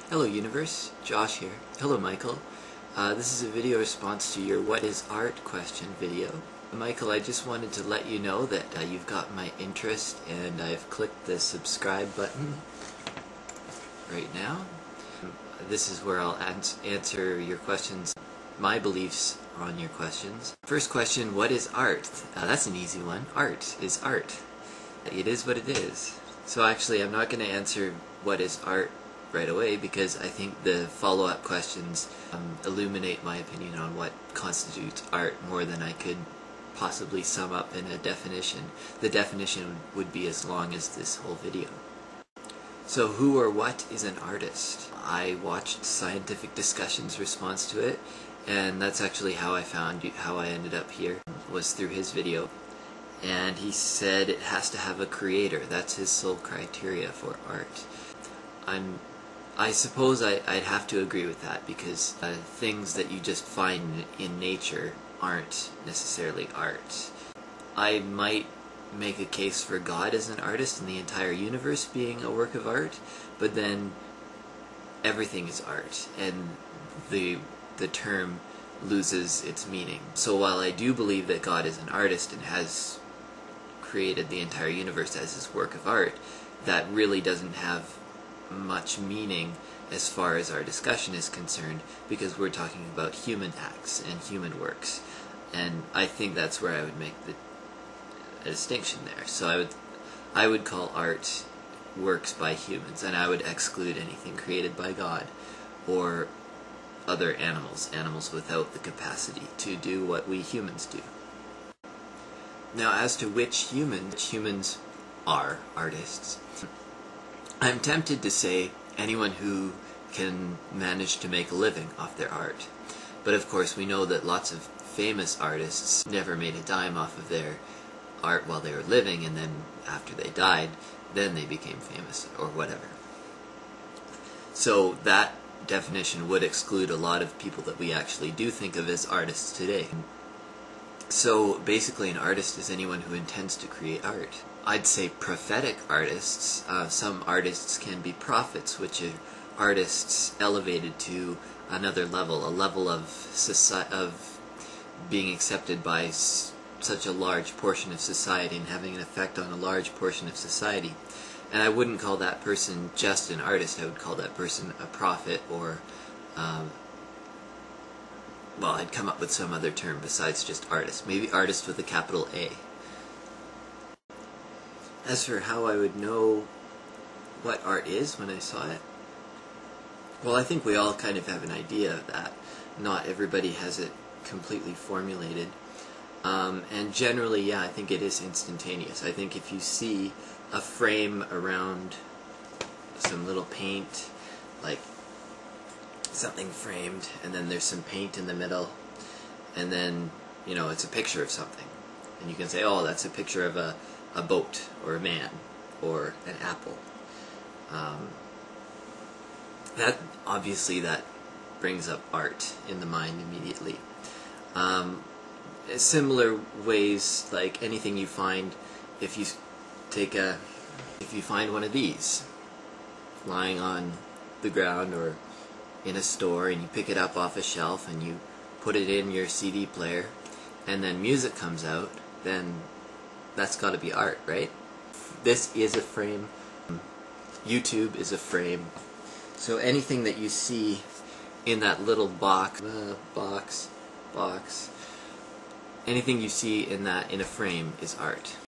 Hello universe, Josh here. Hello Michael. This is a video response to your what is art question video. Michael, I just wanted to let you know that you've got my interest and I've clicked the subscribe button right now. This is where I'll answer your questions, my beliefs on your questions. First question, what is art? That's an easy one. Art is art. It is what it is. So actually I'm not going to answer what is art right away because I think the follow-up questions illuminate my opinion on what constitutes art more than I could possibly sum up in a definition. The definition would be as long as this whole video. So who or what is an artist? I watched Scientific Discussion's response to it, and that's actually how I ended up here, was through his video. And he said it has to have a creator. That's his sole criteria for art. I suppose I'd have to agree with that because things that you just find in nature aren't necessarily art. I might make a case for God as an artist and the entire universe being a work of art, but then everything is art and the term loses its meaning. So while I do believe that God is an artist and has created the entire universe as his work of art, that really doesn't have much meaning as far as our discussion is concerned, because we're talking about human acts and human works, and I think that's where I would make a distinction there. So I would call art works by humans, and I would exclude anything created by God or other animals without the capacity to do what we humans do. Now, as to which humans are artists, I'm tempted to say anyone who can manage to make a living off their art. But of course we know that lots of famous artists never made a dime off of their art while they were living, and then after they died, then they became famous or whatever. So that definition would exclude a lot of people that we actually do think of as artists today. So basically an artist is anyone who intends to create art. I'd say prophetic artists. Some artists can be prophets, which are artists elevated to another level, a level of being accepted by such a large portion of society and having an effect on a large portion of society. And I wouldn't call that person just an artist, I would call that person a prophet, or well, I'd come up with some other term besides just artist. Maybe artist with a capital A. As for how I would know what art is when I saw it, well, I think we all kind of have an idea of that. Not everybody has it completely formulated. And generally, yeah, I think it is instantaneous. I think if you see a frame around some little paint, like something framed, and then there's some paint in the middle, and then, you know, it's a picture of something. And you can say, oh, that's a picture of a boat, or a man, or an apple. That brings up art in the mind immediately. Similar ways, like anything you find, if you find one of these lying on the ground or in a store, and you pick it up off a shelf and you put it in your CD player, and then music comes out, then that's got to be art, right? This is a frame. YouTube is a frame. So anything that you see in that little box, anything you see in a frame is art.